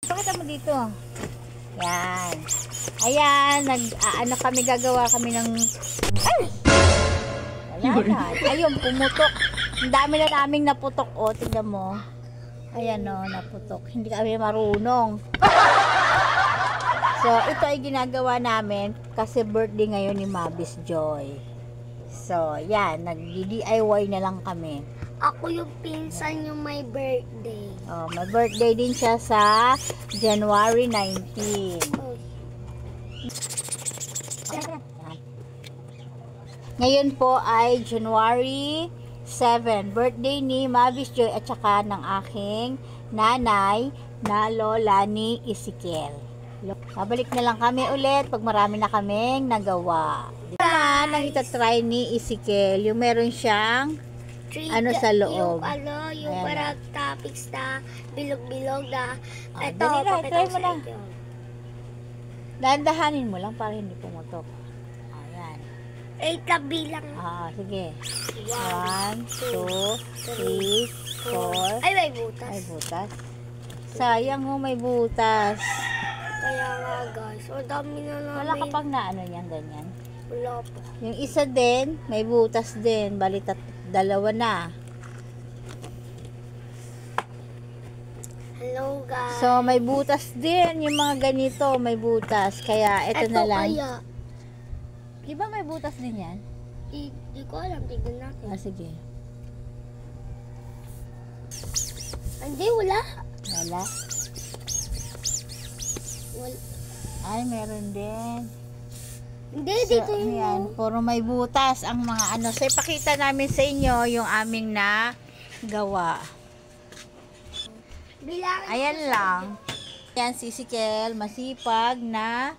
Pakita mo dito. Yan. Ayan, ano kami, gagawa kami ng... Ay! Wala na. Ayun, pumutok. Ang dami na naming naputok. O, tignan mo. Ayan o, naputok. Hindi kami marunong. So, ito ay ginagawa namin kasi birthday ngayon ni Mabis Joy. So, yan. Nag-DIY na lang kami. Ako yung pinsan yung may birthday. Oh, may birthday din siya sa January 19. Ngayon po ay January 7. Birthday ni Mabis Joy at saka ng aking nanay na lola ni Ezekiel. Babalik na lang kami ulit pag marami na kaming nagawa. Naman ang itatry ni Ezekiel, yung meron siyang ano sa loob. Yung parang topics na bilog-bilog na. Ito, try mo lang. Dahan-dahanin mo lang para hindi pumutok. Ayan. 8 na bilang. Sige. 1, 2, 3, 4. Ay, may butas. May butas. Sayang mo, may butas. Kaya nga guys, o dami na namin. Wala ka pang na ano yan, ganyan. Wala pa. Yung isa din, may butas din. Balitat dalawa na. Hello guys. So, may butas din. Yung mga ganito, may butas. Kaya, ito na lang. Kaya. Di ba may butas din yan? Di ko alam. Tignan natin. Sige. Hindi, wala. Wala? Ay, meron din. Hindi, So, dito yun. yan, puro may butas ang mga ano. So, ipakita namin sa inyo yung aming gawa. Bilangin. Ayan lang. Yan si Ezekiel, masipag na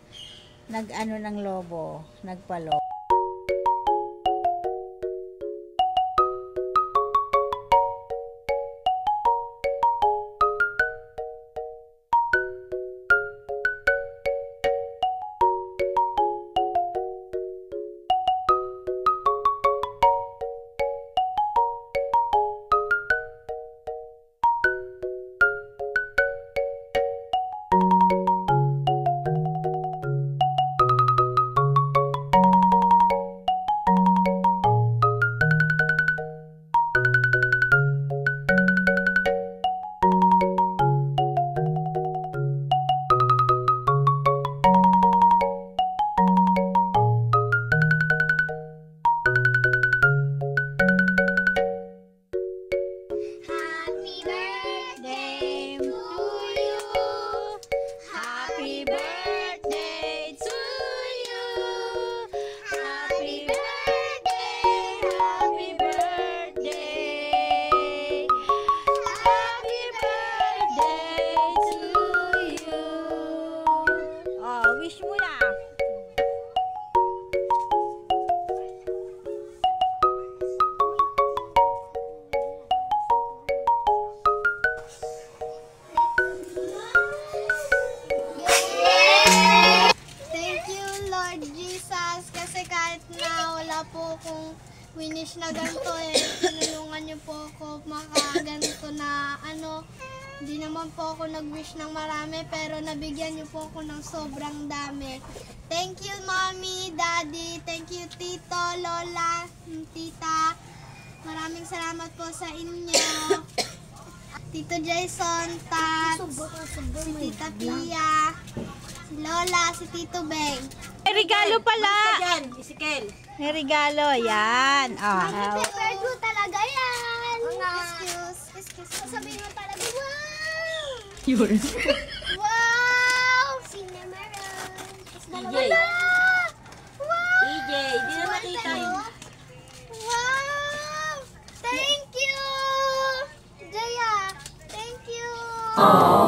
nag-ano ng lobo, nagpalo. Wish mo na. Thank you, Lord Jesus, kasi kahit na wala po akong winish na ganito tinulungan niyo po ako makaganito na ano. Hindi naman po ako nag-wish ng marami, pero nabigyan niyo po ako ng sobrang dami. Thank you, Mommy, Daddy. Thank you, Tito, Lola, Tita. Maraming salamat po sa inyo. Tito Jason, Tats, si Tita Pia, si Lola, si Tito Beng. May regalo pala. Ezekiel. May regalo. Yan. Happy birthday talaga yan. Excuse. Sabihin mo talaga, wow! Yours. Wow! Cinnamon. EJ. Wow! EJ, di na makita yun. Wow! Thank you! Jaya, thank you! Aww.